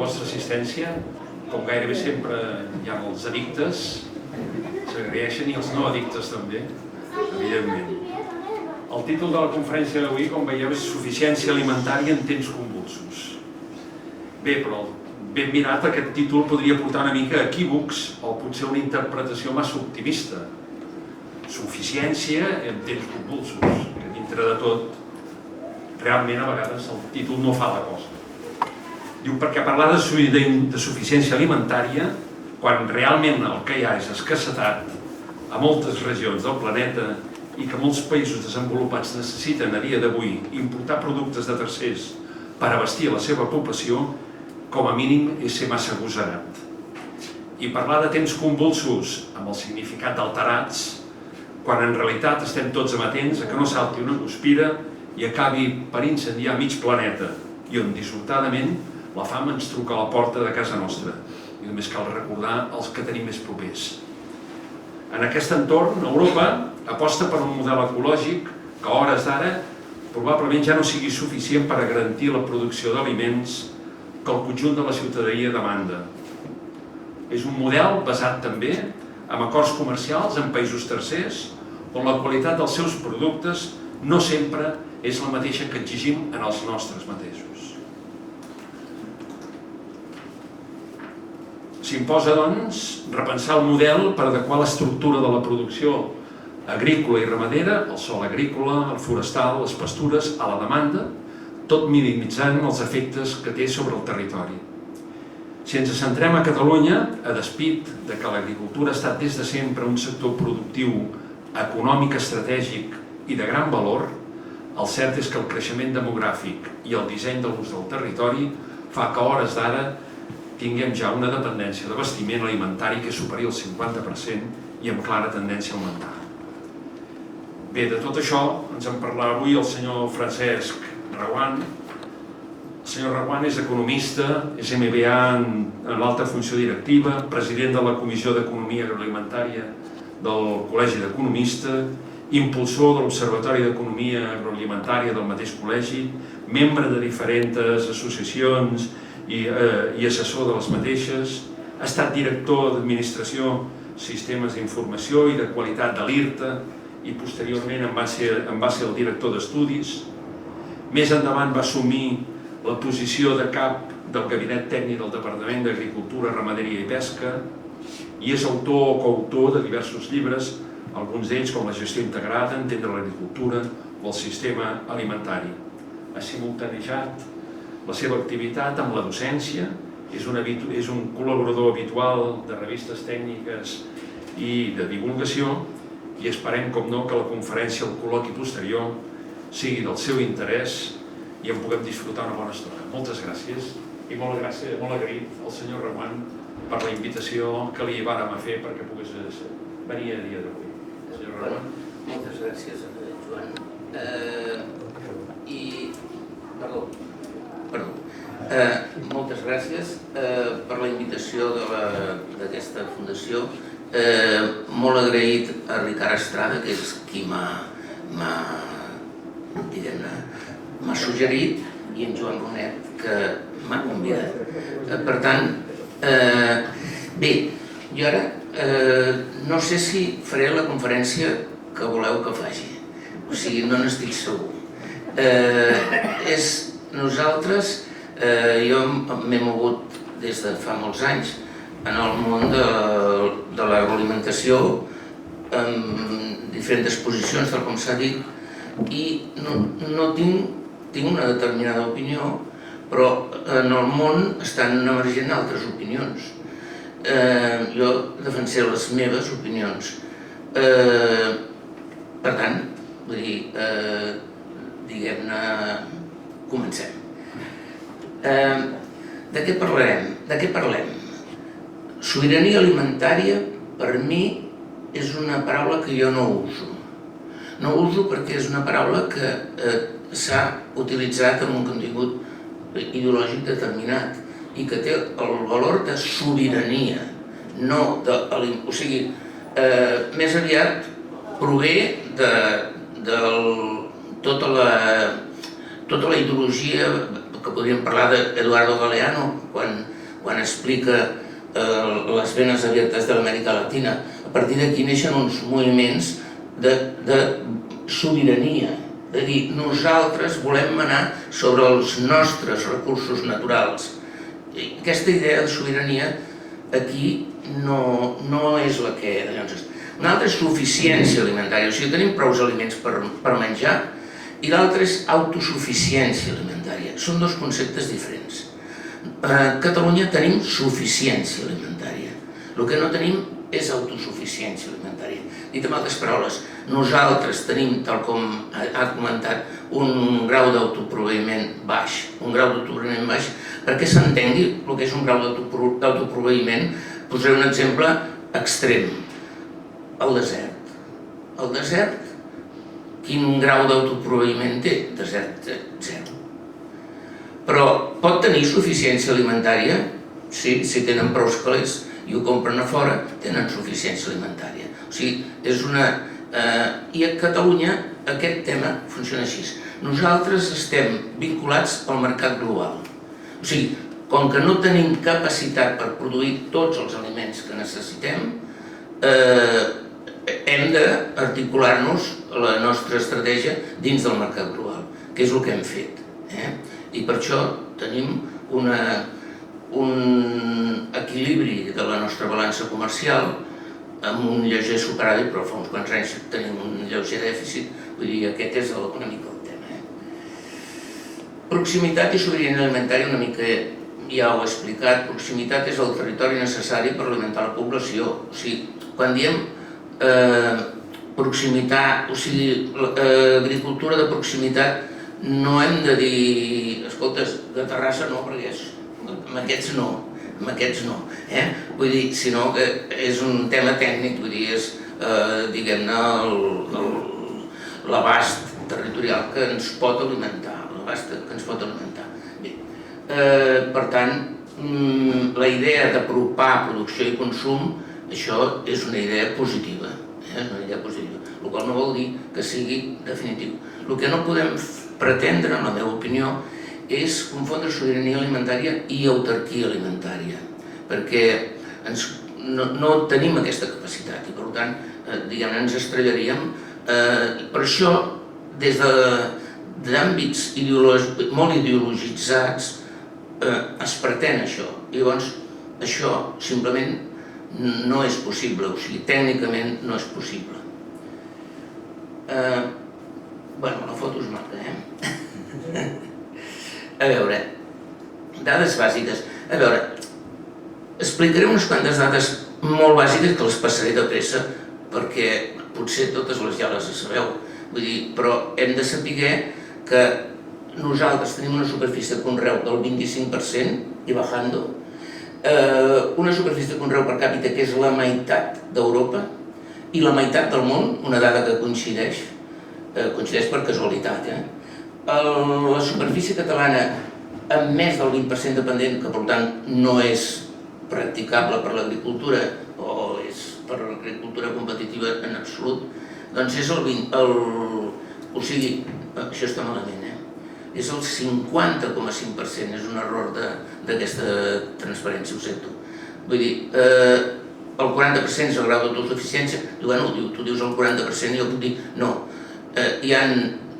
vostra assistència. Com gairebé sempre hi ha els addictes, s'agraeixen, i els no addictes també, evidentment. El títol de la conferència d'avui, com veieu, és Suficiència alimentària en temps convulsos. Bé, però ben mirat aquest títol podria portar una mica a equívocs o potser una interpretació massa optimista. Suficiència en temps convulsos, que dintre de tot, realment a vegades el títol no fa la cosa. Diu, perquè parlar de suficiència alimentària, quan realment el que hi ha és escassetat a moltes regions del planeta i que molts països desenvolupats necessiten a dia d'avui importar productes de tercers per abastir la seva població, com a mínim és ser massa agosarat. I parlar de temps convulsos amb el significat d'alterats, quan en realitat estem tots amatents a que no salti una guspira i acabi per incendiar mig planeta, i on dissortadament la fam ens truca a la porta de casa nostra, i només cal recordar els que tenim més propers. En aquest entorn, Europa aposta per un model ecològic que a hores d'ara probablement ja no sigui suficient per a garantir la producció d'aliments que el conjunt de la ciutadania demanda. És un model basat també en acords comercials amb països tercers, on la qualitat dels seus productes no sempre és la mateixa que exigim en els nostres mateixos. S'imposa, doncs, repensar el model per adequar l'estructura de la producció agrícola i ramadera, el sòl agrícola, el forestal, les pastures, a la demanda, tot minimitzant els efectes que té sobre el territori. Si ens centrem a Catalunya, a despit de que l'agricultura ha estat des de sempre un sector productiu, econòmic, estratègic i de gran valor, el cert és que el creixement demogràfic i el disseny de l'ús del territori fa que a hores d'ara tinguem ja una dependència d'abastiment alimentari que superi el 50% i amb clara tendència a augmentar. Bé, de tot això ens en parlarà avui el senyor Francesc Reguant. El senyor Reguant és economista, és MBA en l'alta funció directiva, president de la Comissió d'Economia Agroalimentària del Col·legi d'Economistes, impulsor de l'Observatori d'Economia Agroalimentària del mateix col·legi, membre de diferents associacions i assessor de les mateixes, ha estat director d'Administració, Sistemes d'Informació i de Qualitat de l'IRTA i posteriorment en va ser el director d'estudis. Més endavant va assumir la posició de cap del Gabinet Tècnic del Departament d'Agricultura, Ramaderia i Pesca i és autor o coautor de diversos llibres, alguns d'ells com La gestió integrada, Entendre l'agricultura o El sistema alimentari. Ha simultanejat la seva activitat amb la docència, és un col·laborador habitual de revistes tècniques i de divulgació i esperem, com no, que la conferència o el col·loqui posterior sigui del seu interès i en puguem disfrutar una bona estona. Moltes gràcies i molt agraït al senyor Reguant per la invitació que li vàrem a fer perquè pogués venir a dia d'avui. Senyor Reguant. Moltes gràcies, Joan. Moltes gràcies per la invitació d'aquesta fundació. Molt agraït a Ricard Estrada, que és qui m'ha suggerit, i en Joan Bonet, que m'ha convidat. Per tant, bé, jo ara no sé si faré la conferència que voleu que faci, o sigui, no n'estic segur. Nosaltres, jo m'he mogut des de fa molts anys en el món de l'agroalimentació amb diferents posicions, tal com s'ha dit, i no tinc una determinada opinió, però en el món estan emergent altres opinions. Jo defensé les meves opinions. Per tant, vull dir, diguem-ne, comencem. De què parlem? Sobirania alimentària, per mi, és una paraula que jo no uso. No uso perquè és una paraula que s'ha utilitzat amb un contingut ideològic determinat i que té el valor de sobirania, o sigui, més aviat prové de tota la ideologia que podríem parlar d'Eduardo Galeano, quan quan explica les venes abiertes de l'Amèrica Latina. A partir d'aquí neixen uns moviments de sobirania, de dir, nosaltres volem manar sobre els nostres recursos naturals. Aquesta idea de sobirania aquí no és la que era. Una altra és suficiència alimentària, o sigui, tenim prou aliments per menjar, i l'altra és autosuficiència alimentària. Són dos conceptes diferents. A Catalunya tenim suficiència alimentària. El que no tenim és autosuficiència alimentària. Dit amb altres paraules, nosaltres tenim, tal com ha comentat, un grau d'autoproveïment baix. Un grau d'autoproveïment baix, perquè s'entengui el que és un grau d'autoproveïment, posaré un exemple extrem. El desert. El desert, quin grau d'autoproveïment té? Desert, zero. Però pot tenir suficiència alimentària? Sí, si tenen prou calés i ho compren a fora, tenen suficiència alimentària. O sigui, és una... I a Catalunya aquest tema funciona així. Nosaltres estem vinculats al mercat global. O sigui, com que no tenim capacitat per produir tots els aliments que necessitem, hem d'articular-nos la nostra estratègia dins del mercat global, que és el que hem fet. I per això tenim un equilibri de la nostra balança comercial amb un lleuger superàvit, però fa uns quants anys tenim un lleuger dèficit, vull dir, aquest és una mica el tema. Proximitat i sobirania alimentària, una mica ja ho he explicat, proximitat és el territori necessari per alimentar la població. O sigui, quan diem proximitat, o sigui, agricultura de proximitat, no hem de dir, escoltes, de Terrassa no, perquè amb aquests no, vull dir, sinó que és un tema tècnic, vull dir, és, diguem-ne, l'abast territorial que ens pot alimentar, Bé, per tant, la idea d'apropar producció i consum, això és una idea positiva, el qual no vol dir que sigui definitiu. El que no podem pretendre, en la meva opinió, és confondre sobirania alimentària i autarquia alimentària, perquè no tenim aquesta capacitat i, per tant, diguem-ne, ens estrellaríem. Per això, des d'àmbits molt ideologitzats, es pretén això. Llavors, això simplement no és possible, o sigui, tècnicament no és possible. Bueno, la foto és maca, A veure, dades bàsiques. A veure, explicaré unes quantes dades molt bàsiques que les passaré de pressa, perquè potser totes ja les sabeu, vull dir, però hem de saber que nosaltres tenim una superfície de conreu del 25% i bajando, una superfície de conreu per càpita que és la meitat d'Europa i la meitat del món, una dada que coincideix per casualitat. La superfície catalana amb més del 20% dependent, que per tant no és practicable per l'agricultura o és per l'agricultura competitiva en absolut, doncs és el 20%, o sigui, això està malament, és el 50,5%, és un error d'aquesta transparència, ho sento. Vull dir, el 40% és el grau d'autosuficiència, i bueno, tu dius el 40% i jo puc dir no. Hi ha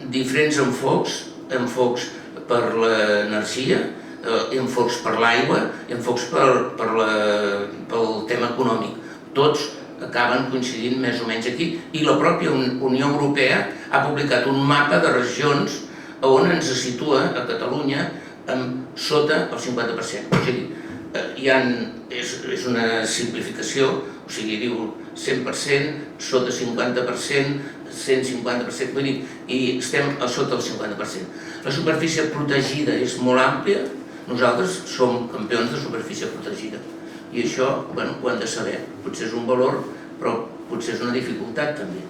diferents enfocs per l'energia, enfocs per l'aigua, enfocs pel tema econòmic. Tots acaben coincidint més o menys aquí, i la pròpia Unió Europea ha publicat un mapa de regions on ens situa a Catalunya sota el 50%. O sigui, és una simplificació, o sigui, diu 100%, sota 50%, 150%, vull dir, i estem a sota el 50%. La superfície protegida és molt àmplia, nosaltres som campions de superfície protegida, i això, bueno, ho hem de saber, potser és un valor, però potser és una dificultat també.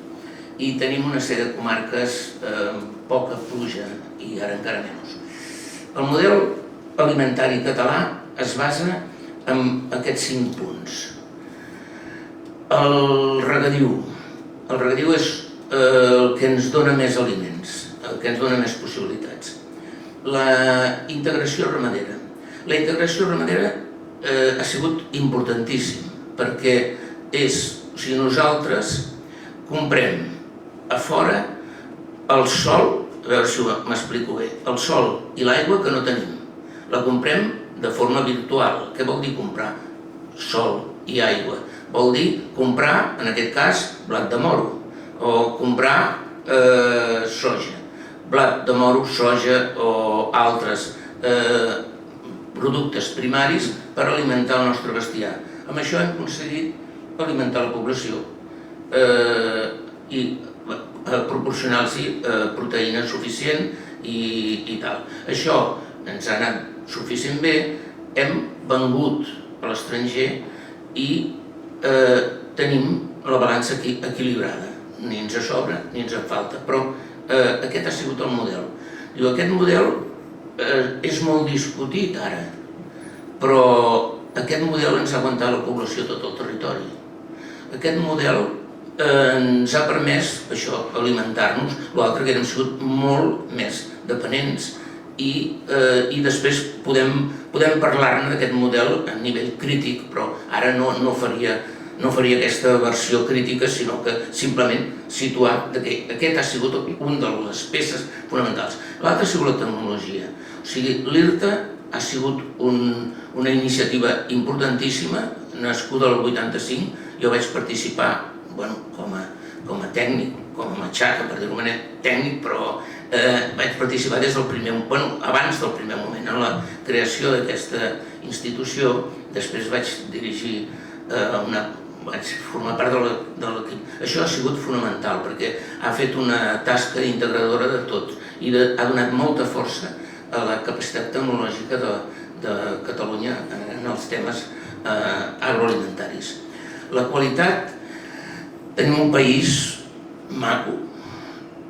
I tenim una sèrie de comarques amb poca pluja, i ara encara menys. El model alimentari català es basa en aquests 5 punts. El regadiu. El regadiu és el que ens dona més aliments, el que ens dona més possibilitats. La integració ramadera. La integració ramadera ha sigut importantíssim, perquè nosaltres comprem a fora el sol, a veure si m'explico bé, el sol i l'aigua que no tenim, la comprem de forma virtual. Què vol dir comprar sol i aigua? Vol dir comprar, en aquest cas, blat de moro, o comprar soja. Blat de moro, soja o altres productes primaris per alimentar el nostre bestiar. Amb això hem aconseguit alimentar la població i proporcionar-los proteïna suficient i tal. Això ens ha anat suficient bé, hem vengut a l'estranger i tenim la balança equilibrada. Ni ens sobra ni ens en falta, però aquest ha sigut el model. Aquest model és molt discutit ara, però aquest model ens ha aguantat la població a tot el territori. Aquest model ens ha permès això, alimentar-nos, l'altre que hem sigut molt més dependents i després podem parlar-ne d'aquest model a nivell crític, però ara no faria aquesta versió crítica, sinó que simplement situar que aquest ha sigut una de les peces fonamentals. L'altre ha sigut la tecnologia. O sigui, l'IRTA ha sigut una iniciativa importantíssima, nascuda al 85, jo vaig participar com a tècnic, com a matxaca, per dir-ho d'una manera, tècnic, però vaig participar des del abans del primer moment, en la creació d'aquesta institució. Després vaig dirigir vaig formar part de l'equip. Això ha sigut fonamental perquè ha fet una tasca integradora de tot i ha donat molta força a la capacitat tecnològica de Catalunya en els temes agroalimentaris. La qualitat, tenim un país maco,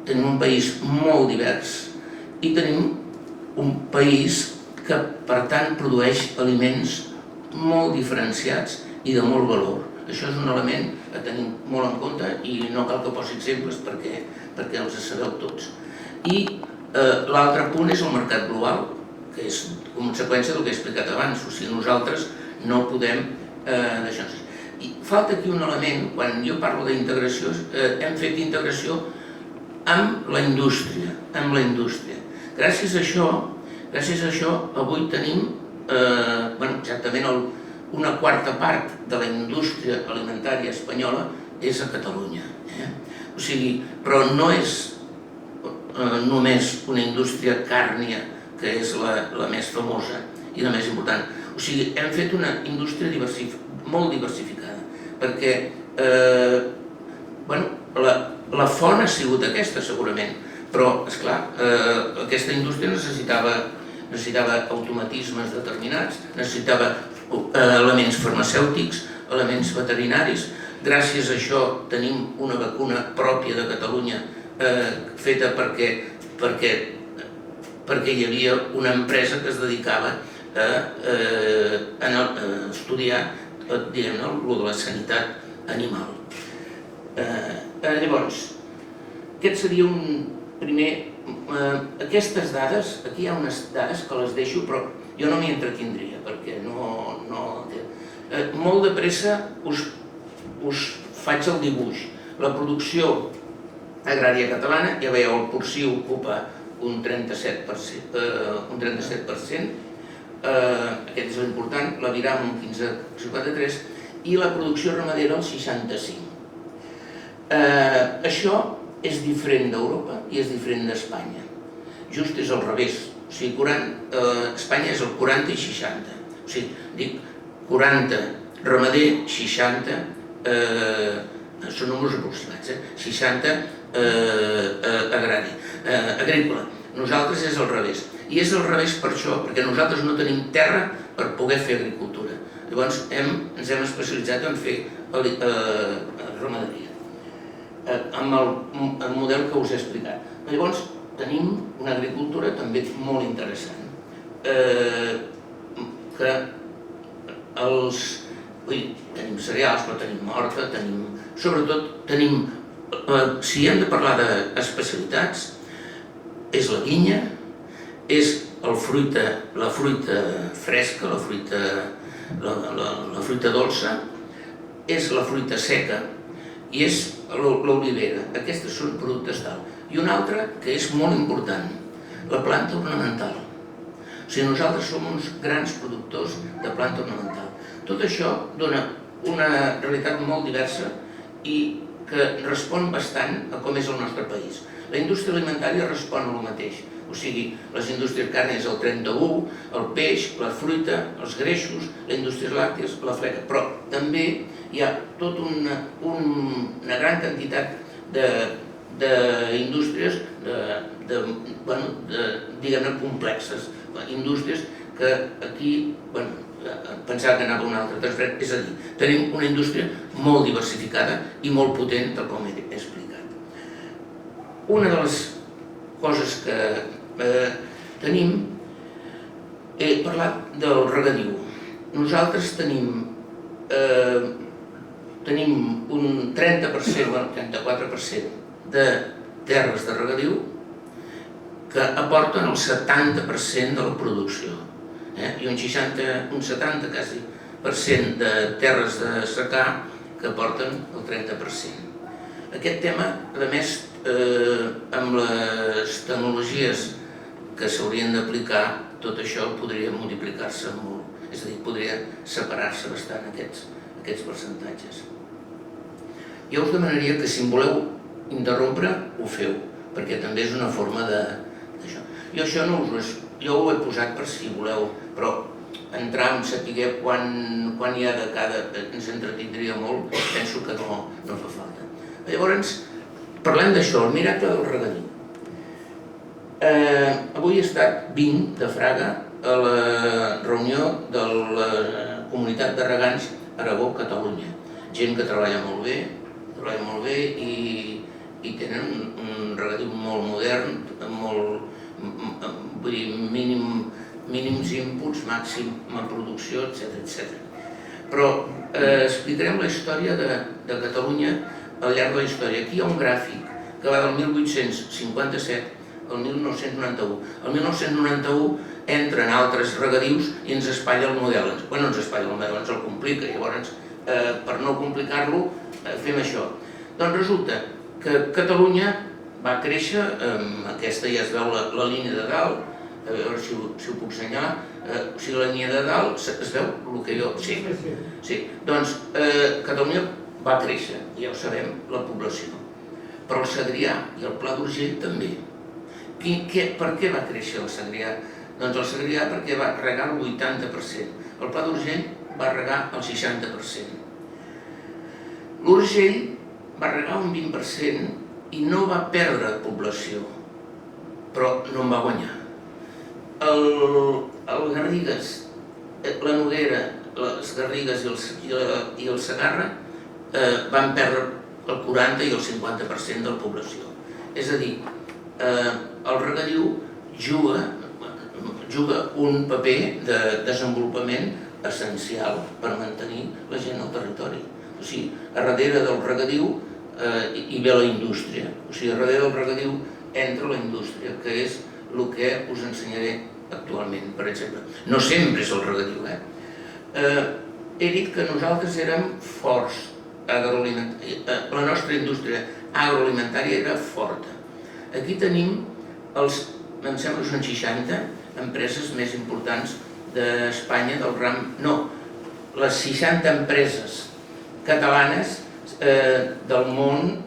tenim un país molt divers i tenim un país que, per tant, produeix aliments molt diferenciats i de molt valor. Això és un element que tenim molt en compte i no cal que posi exemples perquè els sabeu tots. I l'altre punt és el mercat global, que és conseqüència del que he explicat abans. O sigui, nosaltres no podem deixar. I falta aquí un element, quan jo parlo d'integració, hem fet integració amb la indústria. Gràcies a això, avui tenim exactament una quarta part de la indústria alimentària espanyola és a Catalunya. O sigui, però no és només una indústria càrnia, que és la més famosa i la més important. O sigui, hem fet una indústria molt diversificada, perquè la font ha sigut aquesta, segurament, però, esclar, aquesta indústria necessitava automatismes determinats, necessitava elements farmacèutics, elements veterinaris. Gràcies a això tenim una vacuna pròpia de Catalunya feta perquè hi havia una empresa que es dedicava a estudiar el de la sanitat animal. Llavors, aquest seria un primer... Aquestes dades, aquí hi ha unes dades que les deixo, però jo no m'hi entretindria, perquè no... Molt de pressa us faig el dibuix. La producció agrària catalana, ja veieu, el porcí ocupa un 37%, aquest és l'important, l'aviram un 15,53% i la producció ramadera el 65%. Això és diferent d'Europa i és diferent d'Espanya. Just és al revés. O sigui, Espanya és el 40 i 60. O sigui, dic 40 ramader, 60, són números aproximats, 60 agrícola. Nosaltres és al revés. I és al revés per això, perquè nosaltres no tenim terra per poder fer agricultura. Llavors ens hem especialitzat en fer ramaderia, amb el model que us he explicat. Llavors tenim una agricultura també molt interessant, que tenim cereals, però tenim horta, sobretot tenim, si hem de parlar d'especialitats, és la vinya, és la fruita fresca, la fruita la fruita dolça, és la fruita seca i és l'olivera. Aquests són productes tal. I un altre que és molt important, la planta ornamental. O sigui, nosaltres som uns grans productors de planta ornamental. Tot això dona una realitat molt diversa i que respon bastant a com és el nostre país. La indústria alimentària respon a el mateix. O sigui, les indústries carnes, el 31, el peix, la fruita, els greixos, les indústries làcties, la fleca. Però també hi ha tota una gran quantitat d'indústries, diguem-ne, complexes. Indústries que aquí, pensava que anava a un altre transferent, és a dir, tenim una indústria molt diversificada i molt potent, tal com he explicat. Una de les coses que tenim, he parlat del regadiu. Nosaltres tenim un 30%, 34% de terres de regadiu que aporten el 70% de la producció, i un 70% quasi de terres de secà que aporten el 30%. Aquest tema, a més, amb les tecnologies que s'haurien d'aplicar, tot això podria multiplicar-se molt, és a dir, podria separar-se bastant aquests percentatges. Jo us demanaria que si em voleu interrompre, ho feu, perquè també és una forma d'això. Jo això jo ho he posat per si voleu, però entrar en saber quan hi ha de cada, ens entretindria molt, penso que no fa falta. Llavors, parlem d'això, el miracle del regadiu. Avui he estat 20 de Fraga a la reunió de la comunitat de regants Aragó-Catalunya. Gent que treballa molt bé i tenen un regadiu molt modern, vull dir, mínims inputs, màxima producció, etc. Però explicarem la història de Catalunya al llarg de la història. Aquí hi ha un gràfic que va del 1857 al 1991. El 1991 entren altres regadius i ens espatlla el model. Bé, no ens espatlla el model, ens el complica. Llavors, per no complicar-lo, fem això. Doncs resulta que Catalunya va créixer, aquesta ja es veu la línia de dalt, a veure si ho puc assenyalar, o sigui, la línia de dalt, es veu el que jo... Sí, doncs Catalunya va créixer, ja ho sabem, la població. Però el Segrià i el Pla d'Urgell també. Per què va créixer el Segrià? Doncs el Segrià perquè va regar el 80%, el Pla d'Urgell va regar el 60%. L'Urgell va regar un 20% i no va perdre població, però no en va guanyar. El Garrigues, la Noguera, les Garrigues i el Segarra van perdre el 40 i el 50% de la població. És a dir, el regadiu juga un paper de desenvolupament essencial per mantenir la gent al territori. O sigui, a darrere del regadiu hi ve la indústria. O sigui, a darrere del regadiu entra la indústria, que és el que us ensenyaré actualment, per exemple. No sempre és el regadiu, He dit que nosaltres érem forts agroalimentària, la nostra indústria agroalimentària era forta. Aquí tenim em sembla que són 60 empreses més importants d'Espanya del ram, no, les 60 empreses catalanes del món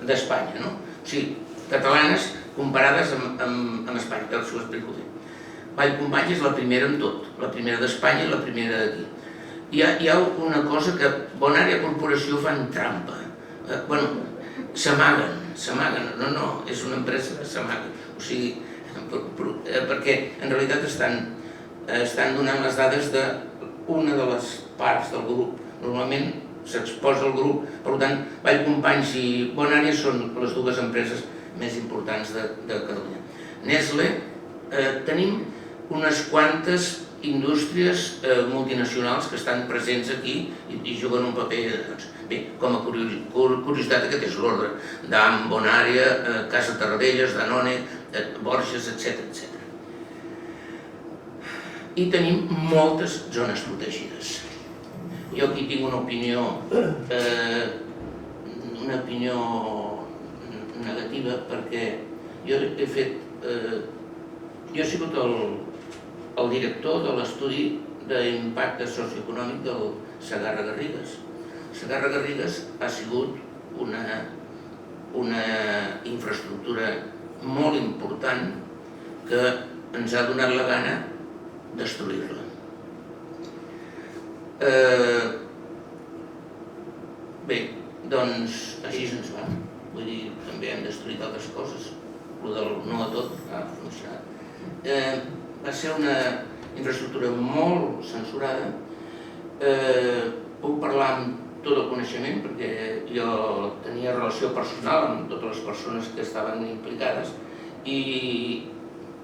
d'Espanya, no? O sigui, catalanes comparades amb Espanya, que us ho explico bé. Vallcompanys és la primera en tot, la primera d'Espanya i la primera d'aquí. Hi ha una cosa que Bonària Corporació fan trampa. Bueno, s'amaguen. No, és una empresa que s'amaga. O sigui, perquè en realitat estan donant les dades d'una de les parts del grup. Normalment s'exposa el grup, per tant, Vallcompanys i Bonària són les dues empreses més importants de Catalunya. Nestlé, tenim unes quantes indústries multinacionals que estan presents aquí i juguen un paper. Bé, com a curiositat, aquest és l'ordre. DAM, Bonària, Casa Tarradellas, Danone, Borges, etc. i tenim moltes zones protegides. Jo aquí tinc una opinió negativa perquè jo he sigut el director de l'estudi d'impacte socioeconòmic del Segarra-Garrigues. Segarra-Garrigues ha sigut una infraestructura molt important que ens ha donat la gana destruir-la. Bé, doncs així ens va. Vull dir, també hem destruït altres coses. El del no a tot ha funcionat. Va ser una infraestructura molt censurada. Puc parlar amb tot el coneixement perquè jo tenia relació personal amb totes les persones que estaven implicades i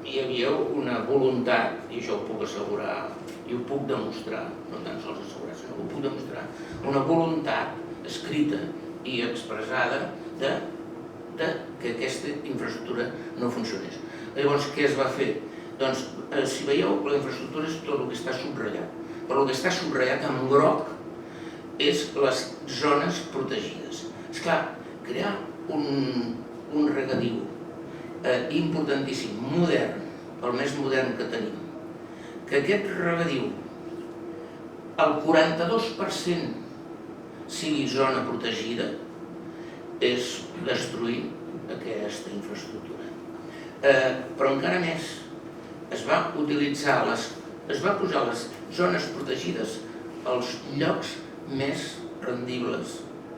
hi havia una voluntat, i això ho puc assegurar i ho puc demostrar, no tan sols assegurar, sinó que ho puc demostrar, una voluntat escrita i expressada que aquesta infraestructura no funcionés. Llavors, què es va fer? Doncs, si veieu, la infraestructura és tot el que està subratllat, però el que està subratllat en groc és les zones protegides. Esclar, crear un regadiu importantíssim, modern, el més modern que tenim, que aquest regadiu, el 42% sigui zona protegida, és destruir aquesta infraestructura. Però encara més, es va posar les zones protegides als llocs més rendibles,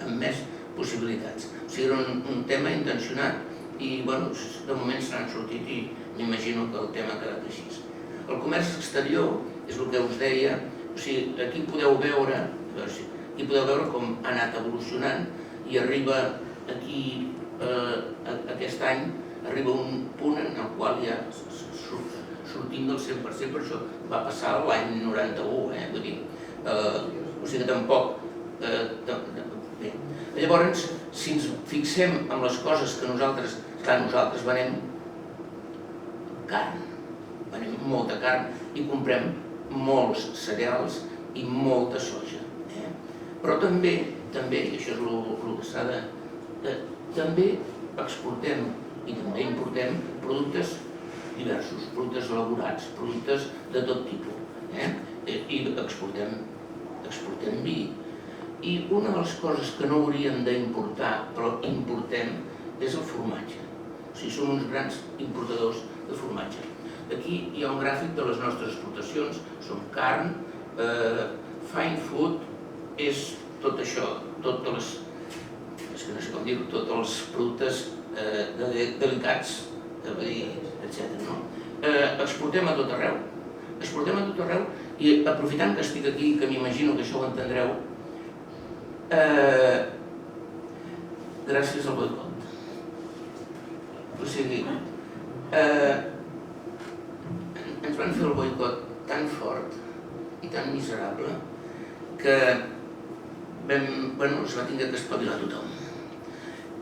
amb més possibilitats. O sigui, era un tema intencionat i, bueno, de moment se n'han sortit i m'imagino que el tema ha quedat així. El comerç exterior és el que us deia, o sigui, aquí podeu veure com ha anat evolucionant i arriba aquí, aquest any, arriba un punt en el qual ja sortim del 100%, per això va passar l'any 91, vull dir, o sigui que tampoc... Llavors, si ens fixem en les coses que nosaltres venem carn, venem molta carn i comprem molts cereals i molta soja. Però també, i això és el que s'ha de... També exportem i també importem productes diversos, productes elaborats, productes de tot tipus. I exportem vi. I una de les coses que no hauríem d'importar, però importem, és el formatge. O sigui, som uns grans importadors de formatge. Aquí hi ha un gràfic de les nostres exportacions, som carn, fine food, és tot això, tots els productes delicats, etc. Exportem a tot arreu, i aprofitant que estic aquí, que m'imagino que això ho entendreu, gràcies al boicot. O sigui, ens van fer el boicot tan fort i tan miserable que es va haver d'espavilar tothom.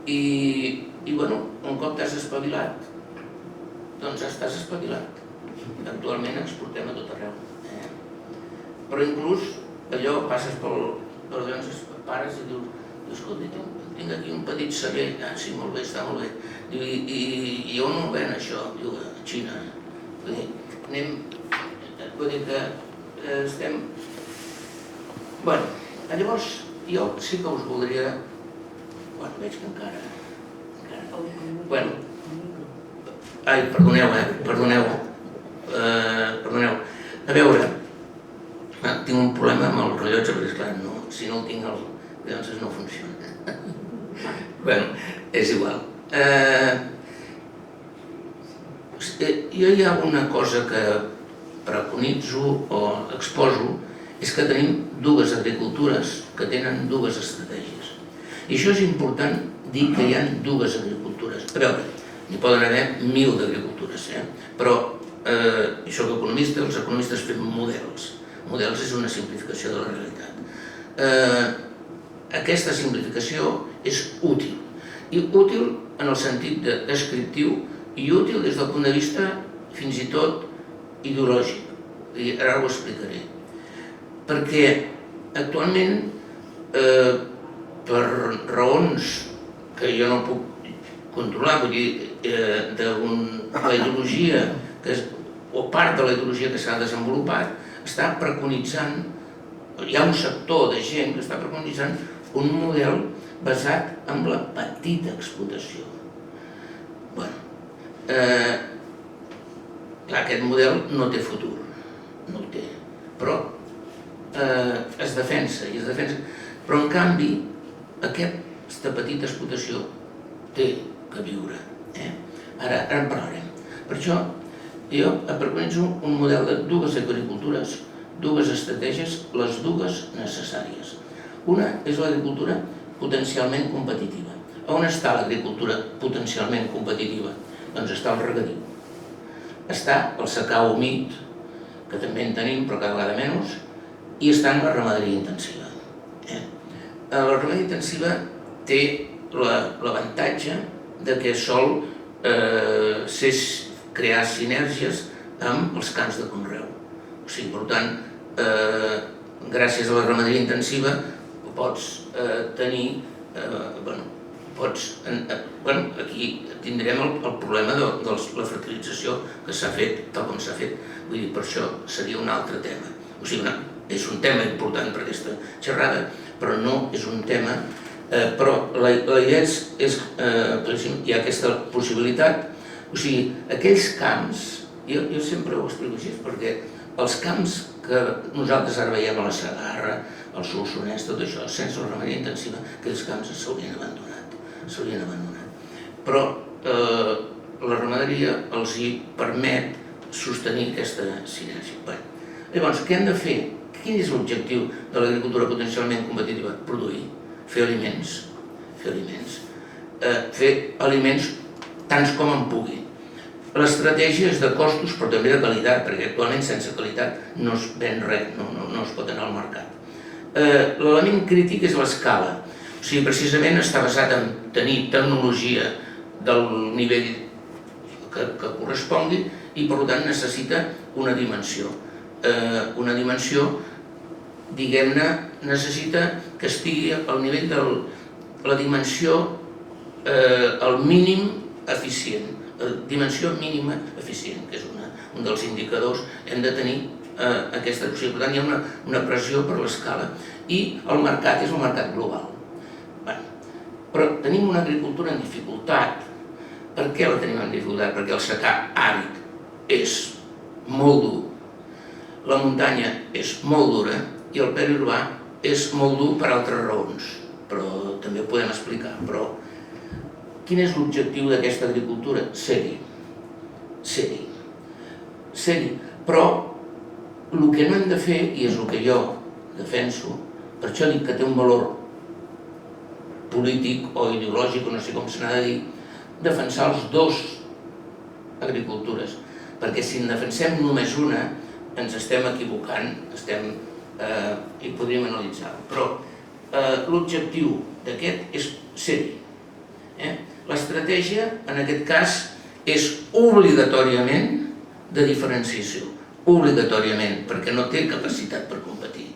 I un cop t'has espavilat, doncs estàs espavilat. Actualment exportem a tot arreu. Però inclús allò passes pels grans pares i dius, escolta, tinc aquí un petit celler, sí, molt bé, està molt bé. I on ho ven això? Diu, a Xina. Vull dir que estem... Bé, llavors jo sí que us voldria... Bueno, veig que encara... Bueno... Ai, perdoneu. A veure, tinc un problema amb el rellotge, perquè esclar, si no el tinc, llavors no funciona. Bé, és igual. Jo hi ha una cosa que preconitzo o exposo, és que tenim dues agricultures que tenen dues estratègies. I això és important dir que hi ha dues agricultures. A veure, n'hi poden haver 1000 d'agricultures, però jo soc economista, els economistes fem models. Models és una simplificació de la realitat. Aquesta simplificació és útil. I útil en el sentit descriptiu i útil des del punt de vista fins i tot ideològic. I ara ho explicaré. Perquè actualment, per raons que jo no puc controlar, vull dir, la ideologia o part de la ideologia que s'ha desenvolupat està preconitzant, hi ha un sector de gent que està preconitzant un model basat en la petita explotació. Aquest model no té futur, no el té, però es defensa, però en canvi aquesta petita explotació té que viure. Ara en parlarem. Per això jo preconitzo un model de dues agricultures, dues estratègies, les dues necessàries. Una és l'agricultura potencialment competitiva. On està l'agricultura potencialment competitiva? Doncs està el regadiu. Està el secà humit, que també en tenim però cada vegada menys, i està en la ramaderia intensiva. La ramaderia intensiva té l'avantatge que sol crear sinergies amb els camps de conreu. Per tant, gràcies a la ramaderia intensiva pots tenir, aquí tindrem el problema de la fertilització que s'ha fet tal com s'ha fet, vull dir, per això seria un altre tema. O sigui, és un tema important per aquesta xerrada, però no és un tema, però la idea és, hi ha aquesta possibilitat, o sigui, aquells camps, jo sempre ho explico així, perquè els camps que nosaltres ara veiem a la Segarra, al Solsonès, tot això, sense la ramaderia intensiva, aquells camps s'haurien abandonat. Però la ramaderia els hi permet sostenir aquesta sinergia. Llavors, què hem de fer? Quin és l'objectiu de l'agricultura potencialment competitiva? Produir, fer aliments, fer aliments tants com en pugui. L'estratègia és de costos però també de qualitat, perquè actualment sense qualitat no es ven res, no es pot anar al mercat. L'element crític és l'escala, o sigui, precisament està basat en tenir tecnologia del nivell que correspongui i per tant necessita una dimensió. Una dimensió, diguem-ne, necessita que estigui al nivell de la dimensió, el mínim eficient, la dimensió mínima eficient, que és un dels indicadors, hem de tenir aquesta possibilitat. Per tant, hi ha una pressió per l'escala i el mercat és un mercat global. Però tenim una agricultura en dificultat. Per què la tenim en dificultat? Perquè el secà àrid és molt dur, la muntanya és molt dura i el periurbà és molt dur per altres raons, però també ho podem explicar. Però quin és l'objectiu d'aquesta agricultura? Ser-hi. Però el que no hem de fer, i és el que jo defenso, per això dic que té un valor polític o ideològic, o no sé com se n'ha de dir, defensar els dos agricultures, perquè si en defensem només una ens estem equivocant, i podríem analitzar-ho. Però l'objectiu d'aquest és ser-hi. L'estratègia, en aquest cas, és obligatòriament de diferenciació, obligatòriament, perquè no té capacitat per competir.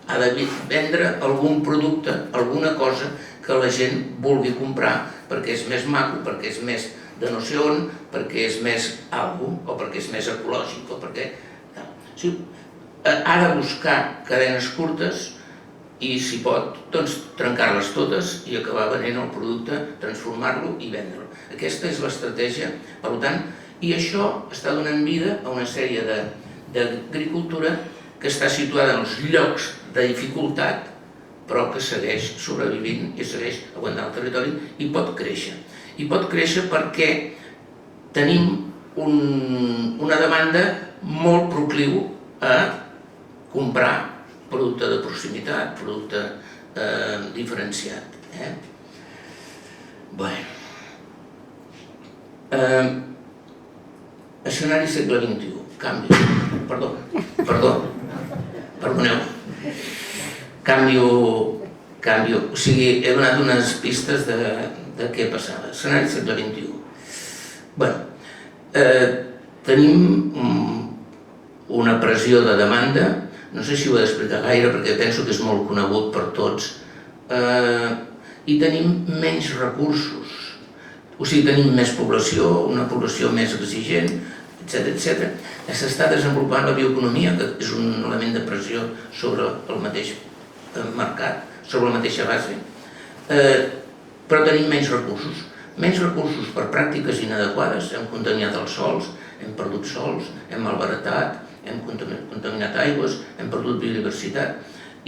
Ha de vendre algun producte, alguna cosa que la gent vulgui comprar perquè és més maco, perquè és més de no sé on, perquè és més algo, o perquè és més ecològic, o perquè... Ha de buscar cadenes curtes i, si pot, doncs trencar-les totes i acabar venent el producte, transformar-lo i vendre-lo. Aquesta és l'estratègia, per tant, i això està donant vida a una sèrie d'agricultura que està situada en els llocs de dificultat, però que segueix sobrevivint i segueix aguantant el territori i pot créixer. I pot créixer perquè tenim una demanda molt procliu a comprar producte de proximitat, producte diferenciat. Escenari segle XXI, canvi. Perdoneu. Canvio, o sigui, he donat unes pistes de què passava. Escenari segle XXI. Tenim una pressió de demanda, no sé si ho he d'explicar gaire perquè penso que és molt conegut per tots, i tenim menys recursos, o sigui, tenim més població, una població més exigent, etc. S'està desenvolupant la bioeconomia, que és un element de pressió sobre el mateix mercat, sobre la mateixa base, però tenim menys recursos per pràctiques inadequades, hem contaminat els sòls, hem perdut sòls, hem malbaratat, hem contaminat aigües, hem perdut biodiversitat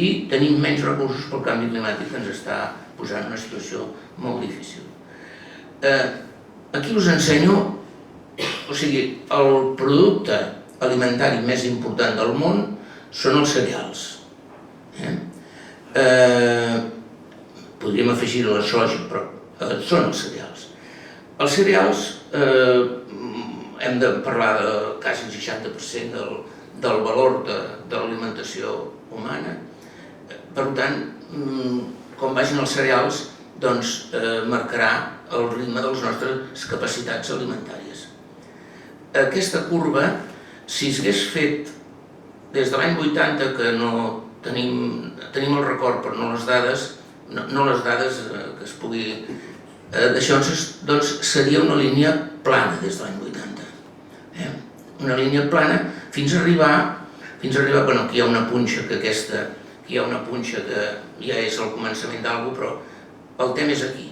i tenim menys recursos pel canvi climàtic que ens està posant en una situació molt difícil. Aquí us ensenyo, o sigui, el producte alimentari més important del món són els cereals. Podríem afegir la soja, però són els cereals. Els cereals, hem de parlar de quasi el 60% del valor de l'alimentació humana. Per tant, com vagin els cereals, doncs marcarà el ritme de les nostres capacitats alimentàries. Aquesta curva, si s'hagués fet des de l'any 80, que no tenim el record però no les dades que es pugui d'això, doncs seria una línia plana des de l'any 80. Una línia plana fins a arribar, bueno, aquí hi ha una punxa que ja és el començament d'alguna cosa, però el tema és aquí.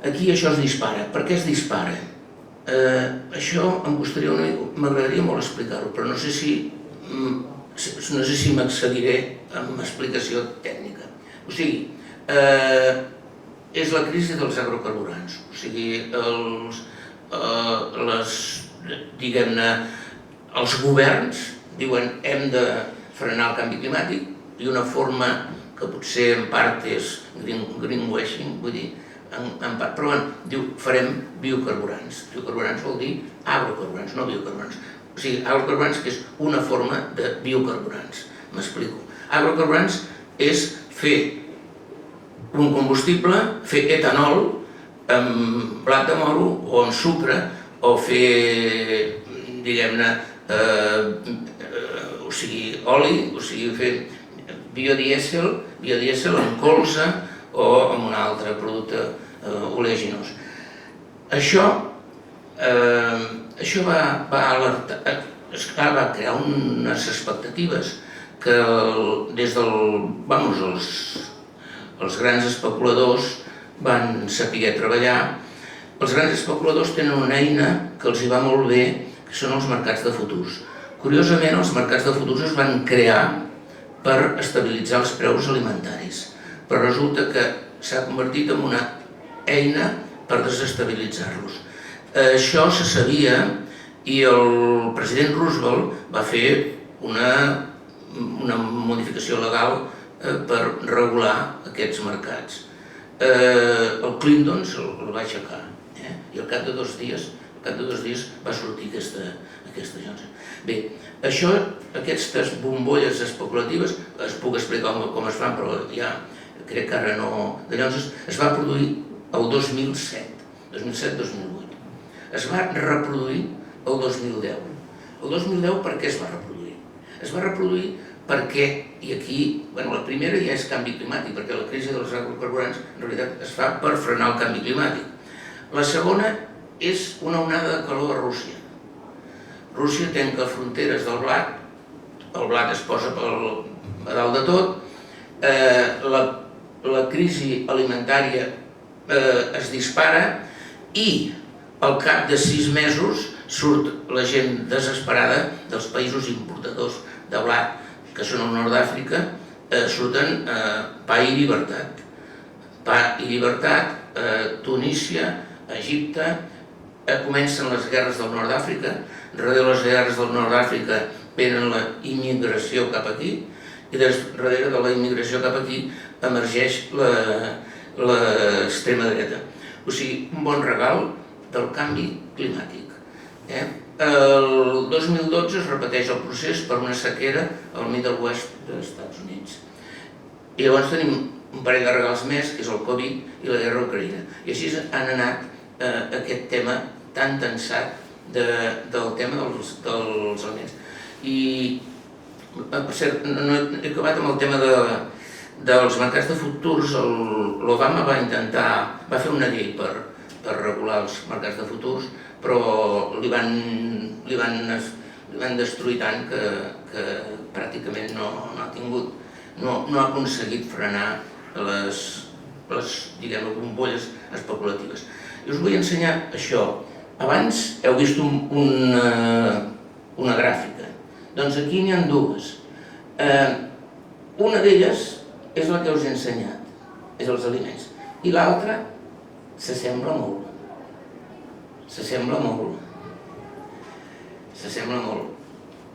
Aquí això es dispara. Per què es dispara? Això m'agradaria molt explicar-ho, però no sé si m'excediré amb explicació tècnica. O sigui, és la crisi dels agrocarburants. O sigui, diguem-ne, els governs diuen hem de frenar el canvi climàtic i una forma que potser en part és greenwashing, vull dir, en part, però diu farem biocarburants. Biocarburants vol dir agrocarburants, no biocarburants. O sigui, agrocarburants que és una forma de biocarburants. M'explico. Agrocarburants és fer un combustible, fer etanol amb blat de moro o amb sucre, o fer, diguem-ne, o sigui, oli, o sigui, fer biodièsel amb colza o amb un altre producte oleaginós. Això va crear unes expectatives que des els grans especuladors van saber treballar. Els grans especuladors tenen una eina que els hi va molt bé, que són els mercats de futurs. Curiosament, els mercats de futurs es van crear per estabilitzar els preus alimentaris, però resulta que s'ha convertit en una eina per desestabilitzar-los. Això se sabia i el president Roosevelt va fer una modificació legal per regular aquests mercats. El Clinton el va aixecar i al cap de 2 dies va sortir aquesta agència. Bé, aquestes bombolles especulatives, es puc explicar com es fan, però ja crec que ara no... Llavors es va produir el 2007-2008. Es va reproduir el 2010. El 2010 per què es va reproduir? Es va reproduir perquè, i aquí, la primera ja és canvi climàtic, perquè la crisi dels agrocarburants en realitat es fa per frenar el canvi climàtic. La segona és una onada de calor a Rússia. Rússia tanca fronteres del blat, el blat es posa a dalt de tot, la crisi alimentària es dispara i al cap de 6 mesos surt la gent desesperada dels països importadors de blat, que són el nord d'Àfrica, surten pa i llibertat. Pa i llibertat, Tunísia, Egipte, comencen les guerres del nord d'Àfrica, darrere les guerres del nord d'Àfrica venen la immigració cap aquí i darrere de la immigració cap aquí emergeix l'extrema dreta. O sigui, un bon regal del canvi climàtic. El 2012 es repeteix el procés per una sequera al Middle West dels Estats Units. I llavors tenim un parell de regals més, que és el Covid i la guerra a Ucraïna. I així han anat aquest tema tan tensat del tema dels aliments. I, per cert, no he acabat amb el tema dels mercats de futurs. L'Obama va fer una llei per regular els mercats de futurs, però li van destruir tant que pràcticament no ha aconseguit frenar les bombolles especulatives. I us vull ensenyar això. Abans heu vist una gràfica. Doncs aquí n'hi ha dues. Una d'elles és la que us he ensenyat, és els aliments. I l'altra s'assembla molt. S'assembla molt.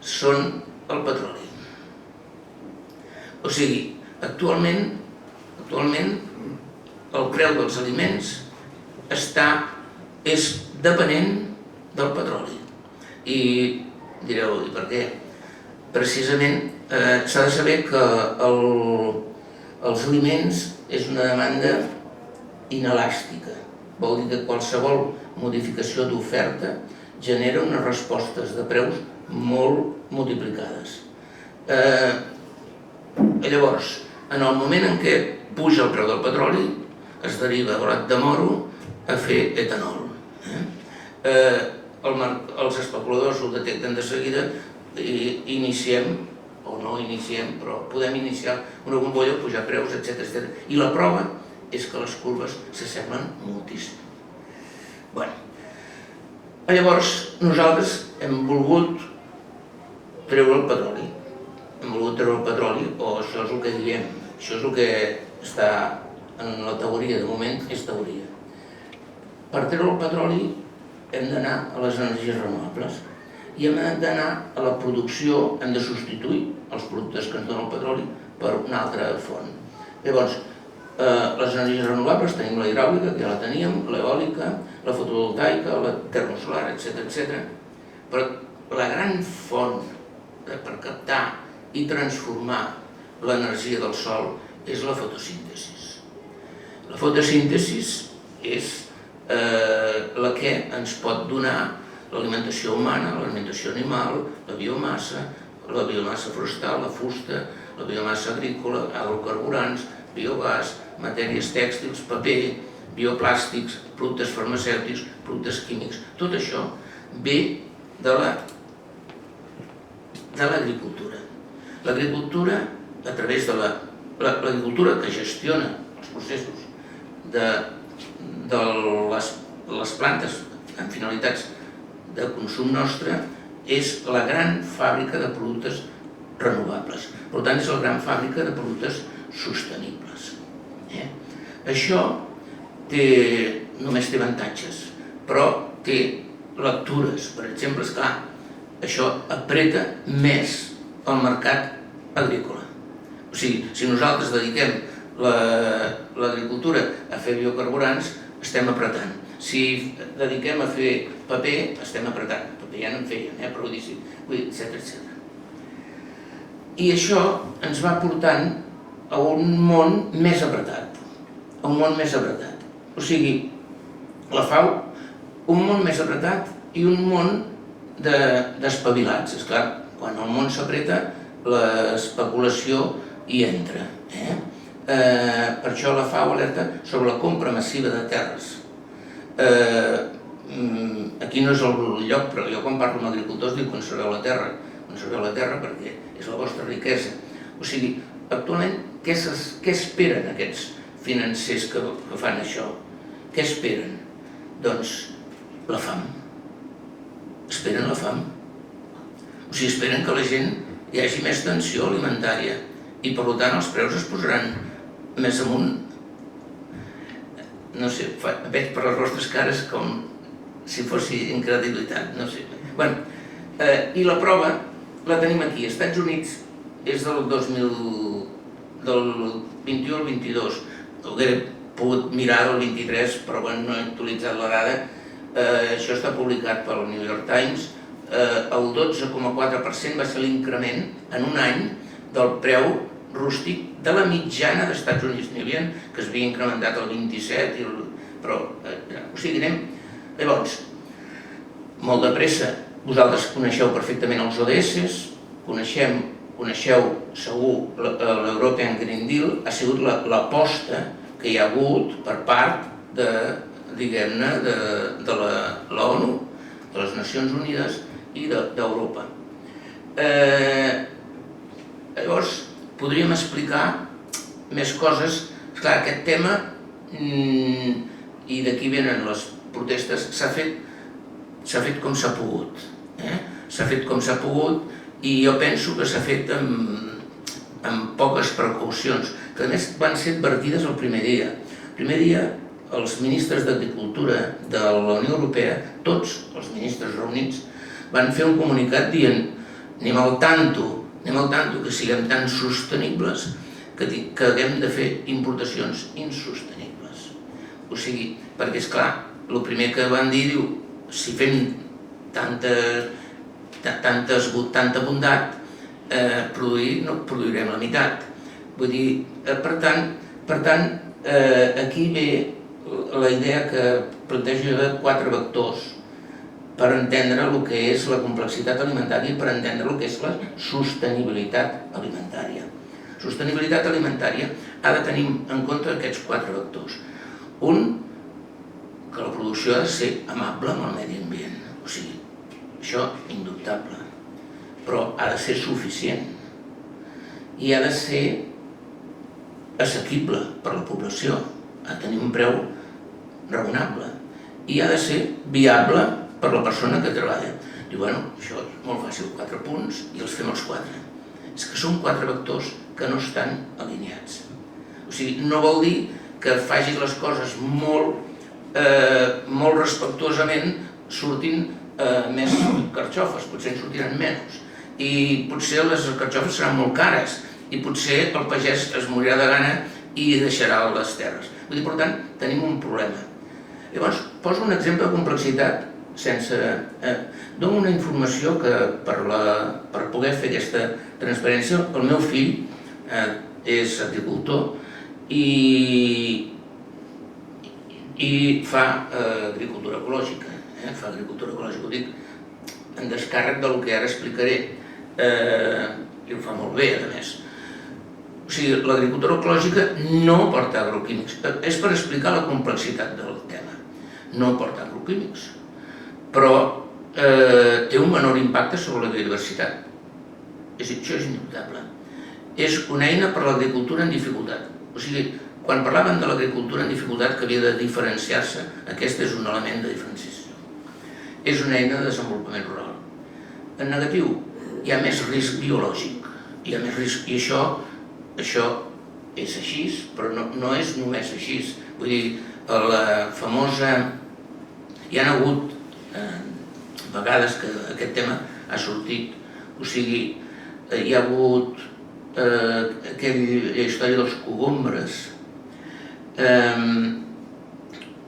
Són el petroli. O sigui, actualment el preu dels aliments és depenent del petroli. I direu, i per què? Precisament s'ha de saber que els aliments és una demanda inelàstica. Vol dir que qualsevol modificació d'oferta genera unes respostes de preus molt multiplicades. Llavors, en el moment en què puja el preu del petroli, es deriva blat de moro a fer etanol. Els especuladors ho detecten de seguida i iniciem, o no iniciem, però podem iniciar una bombolla, pujar preus, etc. I la prova és que les curves s'assemblen moltíssim. Llavors, nosaltres hem volgut treure el petroli. O això és el que diem, això és el que està en la teoria, de moment és teoria. Per treure el petroli hem d'anar a les energies renovables i hem d'anar a la producció, hem de substituir els productes que ens donen el petroli per una altra font. Llavors, les energies renovables tenim la hidràulica, que ja la teníem, l'eòlica, la fotovoltaica, la termosolar, etc. Però la gran font per captar i transformar l'energia del sol és la fotosíntesi. La fotosíntesi és la que ens pot donar l'alimentació humana, l'alimentació animal, la biomassa forestal, la fusta, la biomassa agrícola, agrocarburants, biogàs, matèries tèxtils, paper, bioplàstics, productes farmacèutics, productes químics. Tot això ve de l'agricultura. L'agricultura, a través de l'agricultura que gestiona els processos de les plantes amb finalitats de consum nostre, és la gran fàbrica de productes renovables. Per tant, és la gran fàbrica de productes sostenibles. Això només té avantatges, però té lectures. Per exemple, esclar, això apreta més el mercat agrícola. O sigui, si nosaltres dediquem l'agricultura a fer biocarburants, estem apretant. Si dediquem a fer paper, estem apretant. Paper ja no en feien, però etc. I això ens va portant a un món més apretat. O sigui, la FAO, un món més apretat i un món d'espavilats. És clar, quan el món s'apreta, l'especulació hi entra. Per això la FAO alerta sobre la compra massiva de terres. Aquí no és el lloc, però jo quan parlo amb agricultors dic conserveu la terra perquè és la vostra riquesa. O sigui, actualment, què esperen aquests financers que fan això? Què esperen? Doncs la fam. Esperen la fam. O sigui, esperen que la gent hi hagi més tensió alimentària i per tant els preus es posaran més amunt. No sé, veig per les vostres cares com si fos incredibilitat, no sé. I la prova la tenim aquí. Als Estats Units és del 21 al 22. Ho hauria pogut mirar del 23, però no he actualitzat la dada. Això està publicat pel New York Times. El 12,4% va ser l'increment en un any del preu rústic de la mitjana dels Estats Units. N'hi havia que es havia incrementat el 27, però o sigui, anem. Llavors, molt de pressa, vosaltres coneixeu perfectament els ODS, coneixeu segur l'European Green Deal, ha sigut l'aposta que hi ha hagut per part de, diguem-ne, de l'ONU, de les Nacions Unides i d'Europa. Llavors, podríem explicar més coses. Esclar, aquest tema, i d'aquí venen les protestes, s'ha fet com s'ha pogut. S'ha fet com s'ha pogut i jo penso que s'ha fet amb poques precaucions, que a més van ser advertides el primer dia. El primer dia els ministres d'Agricultura de la Unió Europea, tots els ministres reunits, van fer un comunicat dient anem al tanto que siguem tan sostenibles que haguem de fer importacions insostenibles. O sigui, perquè esclar, el primer que van dir, diu, si fem tanta bondat, no produirem la meitat. Vull dir, per tant, aquí ve la idea que planteja 4 vectors per entendre el que és la complexitat alimentària i per entendre el que és la sostenibilitat alimentària. Sostenibilitat alimentària ha de tenir en compte aquests 4 vectors. Un, que la producció ha de ser amable amb el medi ambient, o sigui, això indubtable, però ha de ser suficient i ha de ser assequible per la població, ha de tenir un preu raonable i ha de ser viable per la persona que treballa. Diu, bueno, això és molt fàcil, 4 punts i els fem els 4. És que són 4 vectors que no estan alineats. O sigui, no vol dir que facis les coses molt respectuosament surtin més carxofes, potser en sortiran menys. I potser les carxofes seran molt cares i potser el pagès es morirà de gana i deixarà les terres. Vull dir, per tant, tenim un problema. Llavors, poso un exemple de complexitat dono una informació que per poder fer aquesta transparència, el meu fill és agricultor i fa agricultura ecològica. Fa agricultura ecològica, ho dic en descàrrec del que ara explicaré, i ho fa molt bé, a més. O sigui, l'agricultura ecològica no porta agroquímics. És per explicar la complexitat del tema. No porta agroquímics, però té un menor impacte sobre la biodiversitat. Això és indubtable. És una eina per a l'agricultura en dificultat. O sigui, quan parlàvem de l'agricultura en dificultat que havia de diferenciar-se, aquest és un element de diferenciació. És una eina de desenvolupament rural. En negatiu, hi ha més risc biològic, hi ha més risc, i això és així, però no és només així. Vull dir, la famosa... Hi ha hagut vegades que aquest tema ha sortit, o sigui, hi ha hagut aquella història dels cogombres.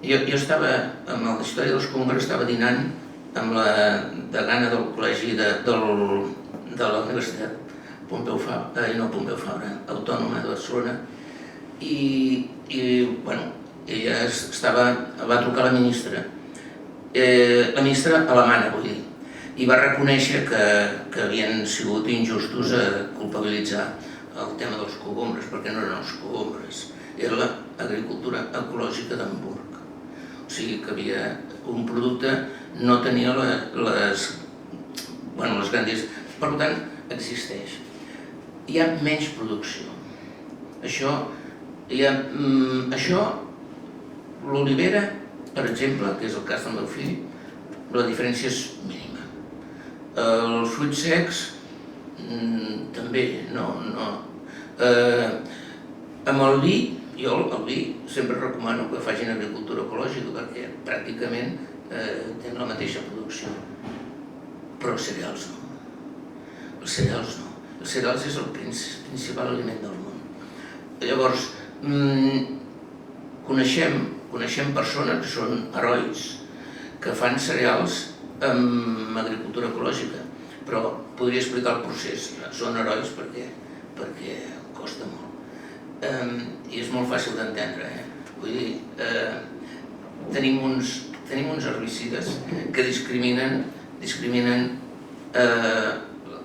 Jo estava, amb la història dels cogombres, estava dinant amb la degana del col·legi de la Universitat Pompeu Fabra, Autònoma de Barcelona, i bueno, ella va trucar a la ministra alemanya, vull dir, i va reconèixer que havien sigut injustos a culpabilitzar el tema dels cogombres, perquè no eren els cogombres, era l'agricultura ecològica d'Hamburg. O sigui que havia un producte, no tenia les grans... Per tant, existeix. Hi ha menys producció. L'olivera, per exemple, que és el cas del meu fill, la diferència és mínima. Els fruits secs, també, no. Amb el vi, jo el vi sempre recomano que facin agricultura ecològica perquè pràcticament tenen la mateixa producció. Però els cereals no. Els cereals és el principal aliment del món. Llavors, coneixem persones que són herois, que fan cereals amb agricultura ecològica, però podria explicar el procés. Són herois perquè costa molt. I és molt fàcil d'entendre. Vull dir, tenim uns herbicides que discriminen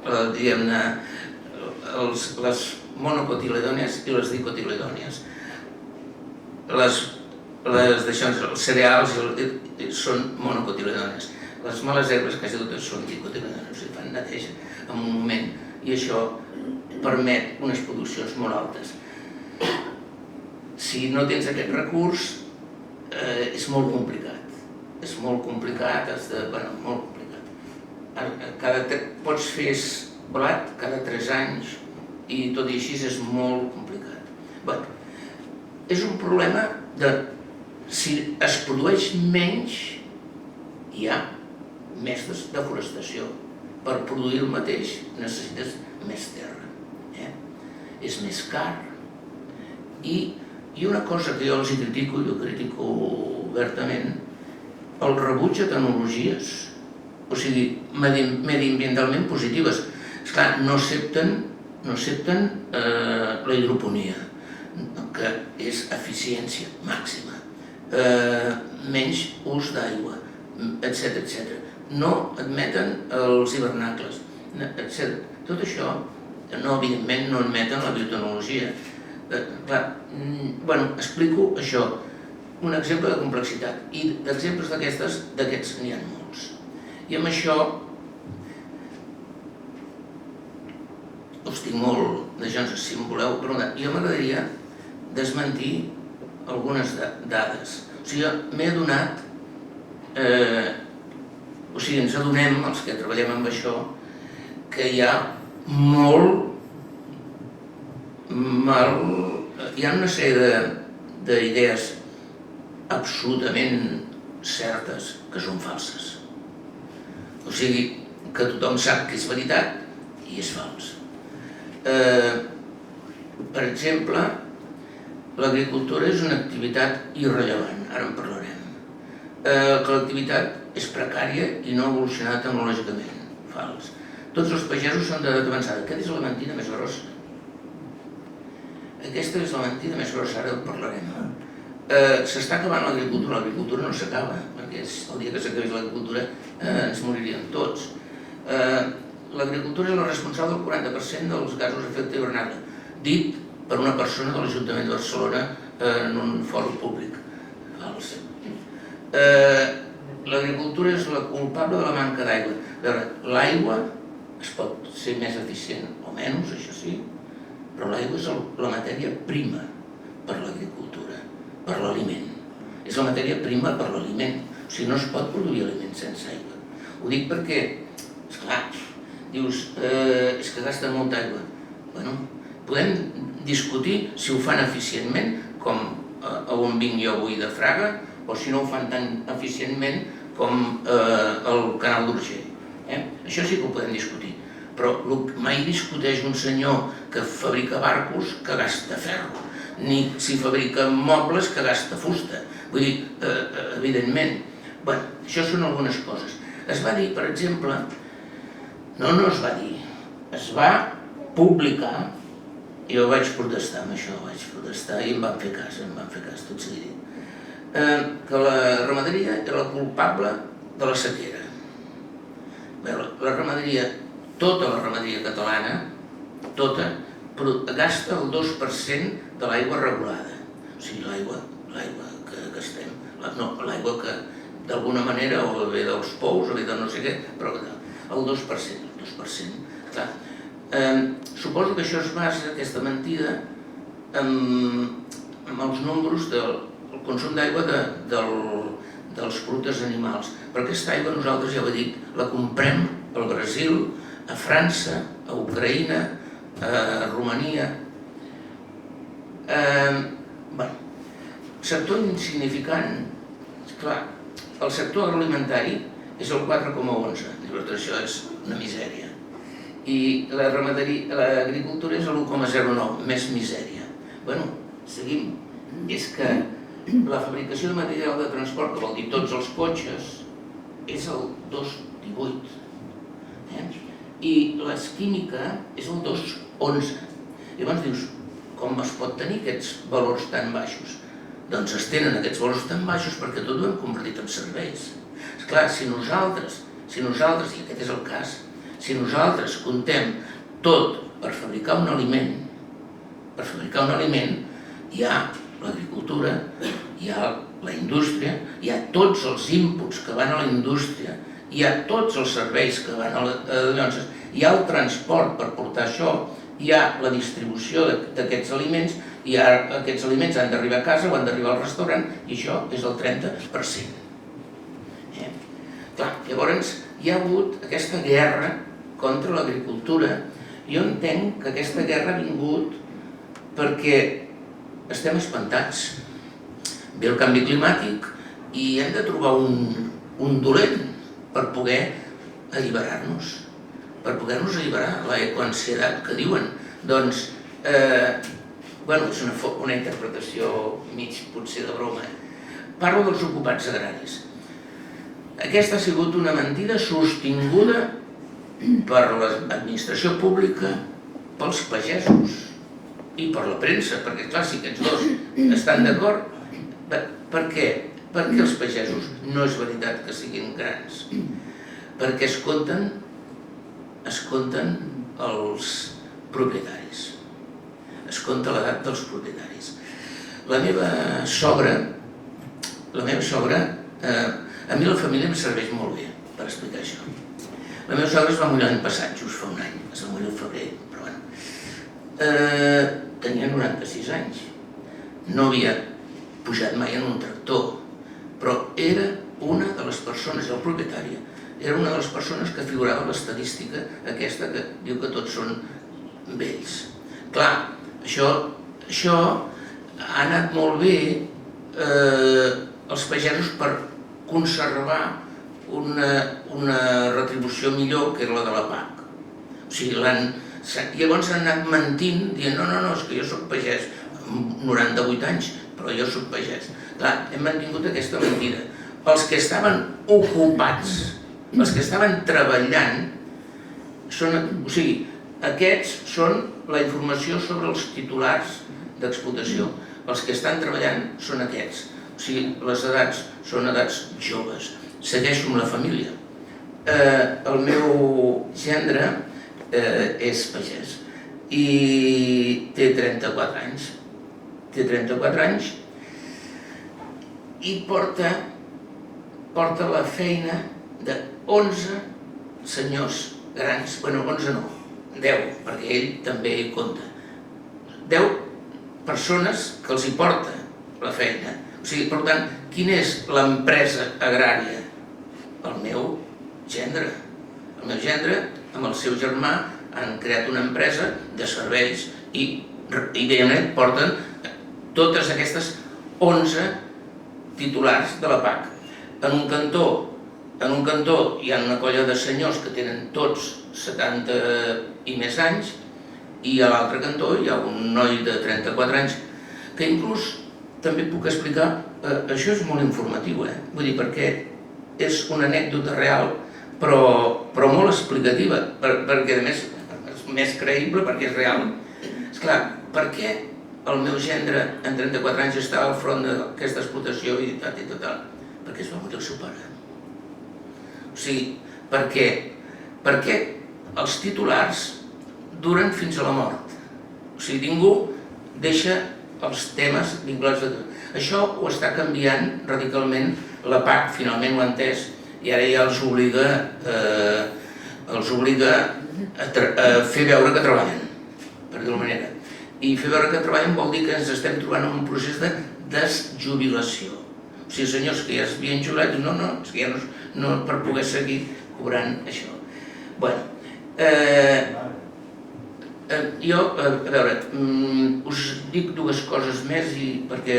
diguem-ne, les monocotiledònies i les dicotiledònies. Els cereals són monocotiledònies. Les males herbes quasi totes són dicotiledònies, i fan neteja en un moment, i això permet unes produccions molt altes. Si no tens aquest recurs, és molt complicat. És molt complicat, molt complicat. Pots fer blat cada 3 anys i tot i així és molt complicat. És un problema de si es produeix menys, hi ha més desforestació. Per produir el mateix necessites més terra. És més car. I una cosa que jo els critico, i ho critico obertament, el rebuig a tecnologies, o sigui, mediambientalment positives. Esclar, no accepten la hidroponia, que és eficiència màxima, menys ús d'aigua, etc. No admeten els hivernacles, etc. Tot això, evidentment, no admeten la biotecnologia. Explico això, un exemple de complexitat, i d'exemples d'aquests n'hi ha molts. I amb això us tinc molt de gens, si em voleu preguntar. Jo m'agradaria desmentir algunes dades. O sigui, m'he adonat, ens adonem, els que treballem amb això, que hi ha hi ha una sèrie d'idees absolutament certes que són falses. O sigui, que tothom sap que és veritat i és fals. Per exemple, l'agricultura és una activitat irrellevant, ara en parlarem. Que l'activitat és precària i no ha evolucionat tecnològicament, fals. Tots els pagesos són d'edat avançada. Aquesta és la mentida més grossa. Aquesta és la mentida més grossa, ara en parlarem. S'està acabant l'agricultura no s'acaba, perquè el dia que s'acabés l'agricultura ens moriríem tots. L'agricultura és la responsable del 40% dels gasos d'efecte hivernacle, dit per una persona de l'Ajuntament de Barcelona en un fòrum públic. Fals. L'agricultura és la culpable de la manca d'aigua. L'aigua es pot ser més eficient o menys, això sí, però l'aigua és la matèria prima per l'agricultura, per l'aliment. És la matèria prima per l'aliment. O sigui, no es pot produir aliment sense aigua. Ho dic perquè, esclar, dius, és que gasten molta aigua. Bueno, podem discutir si ho fan eficientment, com on vinc jo avui de Fraga, o si no ho fan tan eficientment com el canal d'Urgell. Això sí que ho podem discutir. Però mai discuteix un senyor que fabrica barcos que gasta ferro, ni si fabrica mobles que gasta fusta. Vull dir, evidentment. Bé, això són algunes coses. Es va dir, per exemple, no es va dir, es va publicar, i jo vaig protestar amb això, i em van fer cas, tot sigui dit, que la ramaderia era la culpable de la sequera. La ramaderia, tota la ramaderia catalana, tota, gasta el 2% de l'aigua regulada. O sigui, l'aigua que gastem, l'aigua que d'alguna manera o ve dels pous o ve de no sé què, però el 2%. Clar, suposo que això es basa, aquesta mentida, amb els números del consum d'aigua dels productes animals. Però aquesta aigua nosaltres, ja ho he dit, la comprem al Brasil, a França, a Ucraïna, a Romania. Sector insignificant, clar, el sector agroalimentari és el 4,11, això és una misèria. I l'agricultura és l'1,09, més misèria. Bé, seguim. És que la fabricació de material de transport, que vol dir tots els cotxes, és el 2,18. I la química és el 2,11. Llavors dius, com es pot tenir aquests valors tan baixos? Doncs es tenen aquests valors tan baixos perquè tot ho hem convertit en serveis. Esclar, si nosaltres, i aquest és el cas, Si nosaltres contem tot per fabricar un aliment, hi ha l'agricultura, hi ha la indústria, hi ha tots els inputs que van a la indústria, hi ha tots els serveis que van a les... hi ha el transport per portar això, hi ha la distribució d'aquests aliments, i aquests aliments han d'arribar a casa o han d'arribar al restaurant, i això és el 30%. Clar, llavors hi ha hagut aquesta guerra contra l'agricultura. Jo entenc que aquesta guerra ha vingut perquè estem espantats. Ve el canvi climàtic i hem de trobar un dolent per poder alliberar-nos, per poder-nos alliberar la ecoansietat que diuen. Doncs, és una interpretació mig potser de broma. Parlo dels ocupats agraris. Aquesta ha sigut una mentida sostinguda per l'administració pública, pels pagesos i per la premsa, perquè clar, si aquests dos estan d'acord, per què? Perquè els pagesos no és veritat que siguin grans, perquè es compten els propietaris, es compta l'edat dels propietaris. La meva sogra, a mi la família em serveix molt bé per explicar això. La meva sogra es va morir l'any passat, just fa un any, es va morir al febrer, però bueno. Tenia 96 anys, no havia pujat mai en un tractor, però era una de les persones, el propietari, era una de les persones que figurava l'estadística aquesta que diu que tots són vells. Clar, això ha anat molt bé els pagesos per conservar una retribució millor que era la de la PAC. O sigui, llavors han anat mentint, dient no, és que jo soc pagès, amb 98 anys, però jo soc pagès. Clar, hem mantingut aquesta mentida. Els que estaven ocupats, els que estaven treballant, aquests són la informació sobre els titulars d'explotació. Els que estan treballant són aquests. O sigui, les edats són edats joves. Segueixo amb la família. El meu gendre és pagès i té 34 anys. Té 34 anys i porta la feina de 11 senyors grans, bueno, 11 no, 10, perquè ell també hi compta. 10 persones que els hi porta la feina. O sigui, per tant, quina és l'empresa agrària? El meu gendre. El meu gendre, amb el seu germà, han creat una empresa de serveis i diguem-ne, porten totes aquestes 11 titulars de la PAC. En un cantó hi ha una colla de senyors que tenen tots 70 i més anys i a l'altre cantó hi ha un noi de 34 anys que inclús també puc explicar, això és molt informatiu, vull dir, perquè és una anècdota real, però molt explicativa, perquè a més és més creïble perquè és real. Esclar, per què el meu gendre en 34 anys estava al front d'aquesta explotació i tal? Perquè es va morir el seu pare. O sigui, per què? Perquè els titulars duren fins a la mort. O sigui, ningú deixa els temes vinculats a tot. Això ho està canviant radicalment, la PAC finalment ho ha entès i ara ja els obliga a fer veure que treballen, per dir-ho manera. I fer veure que treballen vol dir que ens estem trobant en un procés de desjubilació. O sigui, senyors que ja s'havien jubilat diuen no, és que ja no per poder seguir cobrant això. Bueno, jo, a veure, us dic dues coses més perquè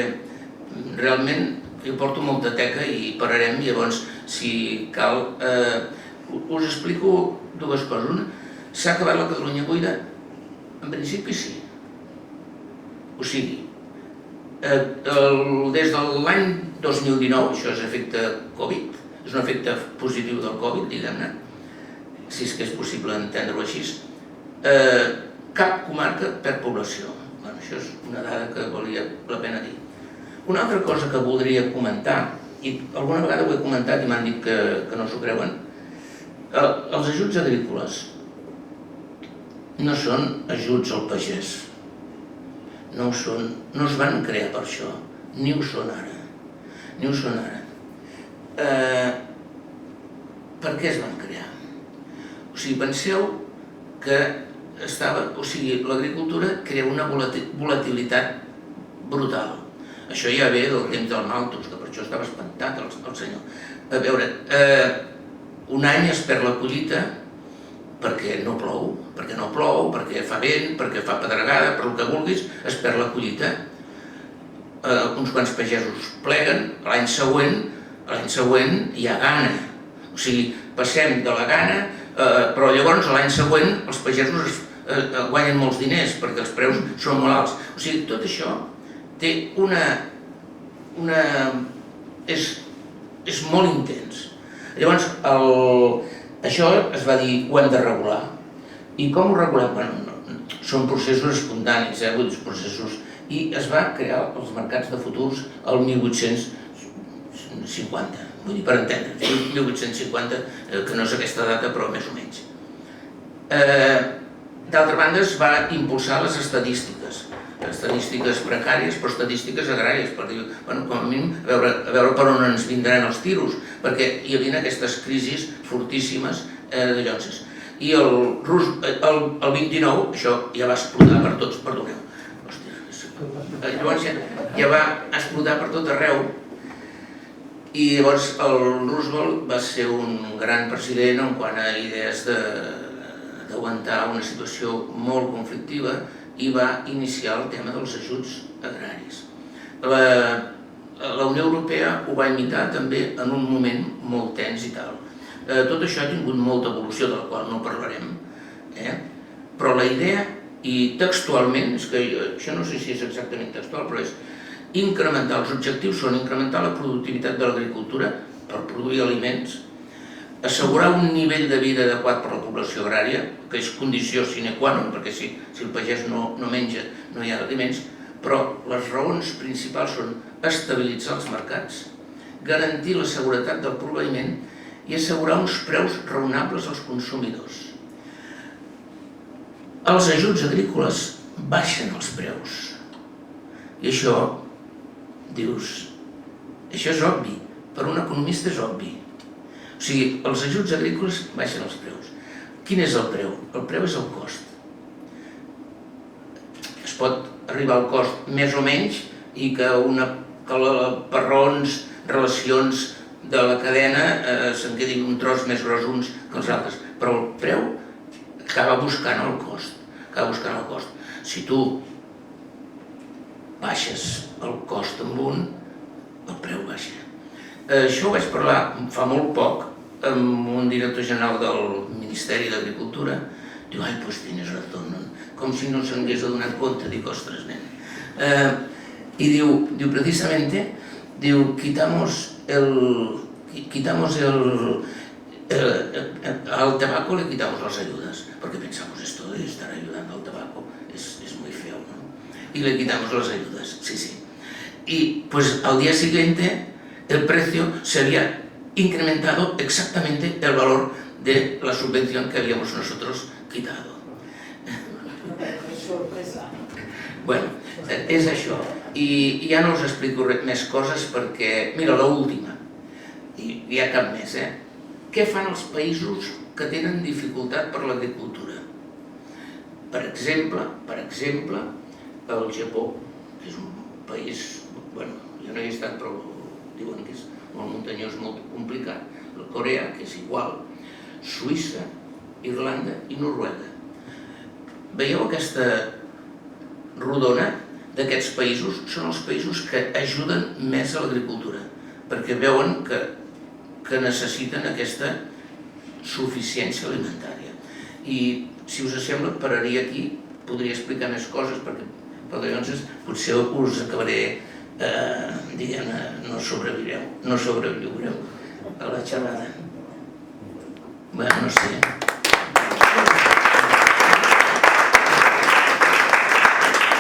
realment jo porto molta teca i pararem i llavors, si cal, us explico dues coses. Una, s'ha acabat la Catalunya buida? En principi sí. O sigui, des de l'any 2019, això és efecte Covid, és un efecte positiu del Covid, diguem-ne, si és que és possible entendre-ho així, cap comarca perd població. Això és una dada que valia la pena dir. Una altra cosa que voldria comentar, i alguna vegada ho he comentat i m'han dit que no s'ho creuen, Els ajuts agrícoles no són ajuts al pagès. No es van crear per això, ni ho són ara. Per què es van crear? O sigui, penseu que l'agricultura crea una volatilitat brutal. Això ja ve del temps del Malthus, que per això estava espantat el senyor. A veure, un any es perd la collita perquè no plou, perquè fa vent, perquè fa pedregada, per el que vulguis, es perd la collita. Uns quants pagesos pleguen, l'any següent hi ha gana. O sigui, passem de la gana, però llavors l'any següent els pagesos guanyen molts diners perquè els preus són molt alts. O sigui, tot això té és molt intens. Llavors, això es va dir, ho hem de regular. I com ho regulem? Són processos espontanis, processos... I es va crear els mercats de futurs el 1850, vull dir, per entendre, 1850, que no és aquesta data, però més o menys. D'altra banda, es va impulsar les estadístiques precàries, però estadístiques agràries, per dir, com a mínim, a veure per on ens vindran els tiros, perquè hi havia aquestes crisis fortíssimes de llonses. I el 29, això ja va explotar per tots, perdoneu, llavors ja va explotar per tot arreu, i llavors el Roosevelt va ser un gran president en quant a idees d'aguantar una situació molt conflictiva i va iniciar el tema dels ajuts agraris. La Unió Europea ho va imitar també en un moment molt tens i tal. Tot això ha tingut molta evolució, de la qual no parlarem, però la idea, i textualment, és que això no sé si és exactament textual, però és incrementar, els objectius són incrementar la productivitat de l'agricultura per produir aliments, assegurar un nivell de vida adequat per a la població agrària, que és condició sine qua non, perquè si el pagès no menja no hi ha aliments, però les raons principals són estabilitzar els mercats, garantir la seguretat del proveïment i assegurar uns preus raonables als consumidors. Els ajuts agrícoles baixen els preus. I això, dius, això és obvi, per un economista és obvi. O sigui, els ajuts agrícoles baixen els preus. Quin és el preu? El preu és el cost. Es pot arribar al cost més o menys i que per raons, relacions de la cadena se'n quedin un tros més gros uns que els altres. Però el preu acaba buscant el cost. Si tu baixes el cost amb un, el preu baixa. Això ho vaig parlar fa molt poc amb un director general del Ministeri d'Agricultura. Diu, ai, pues tienes razón, com si no s'hagués adonat compte. Dic, ostres, nen. I diu, precisamente, diu, quitamos al tabaco le quitamos las ayudas, porque pensamos esto de estar ayudando al tabaco es muy feo, ¿no? Y le quitamos las ayudas, sí. Y pues al día siguiente el precio se había incrementado exactamente el valor de la subvención que habíamos nosotros quitado. Bueno, és això. I ja no us explico més coses perquè, mira, l'última, i hi ha cap més, Què fan els països que tenen dificultat per l'agricultura? Per exemple, el Japó, que és un país, bueno, jo no hi he estat, però diuen que és molt muntanyós, molt complicat. Corea, que és igual. Suïssa, Irlanda i Noruega. Veieu aquesta rodona d'aquests països? Són els països que ajuden més a l'agricultura, perquè veuen que necessiten aquesta suficiència alimentària. I si us sembla, pararia aquí, podria explicar més coses, perquè llavors potser us acabaré dient no sobreviureu a la xerrada. Bé, no sé.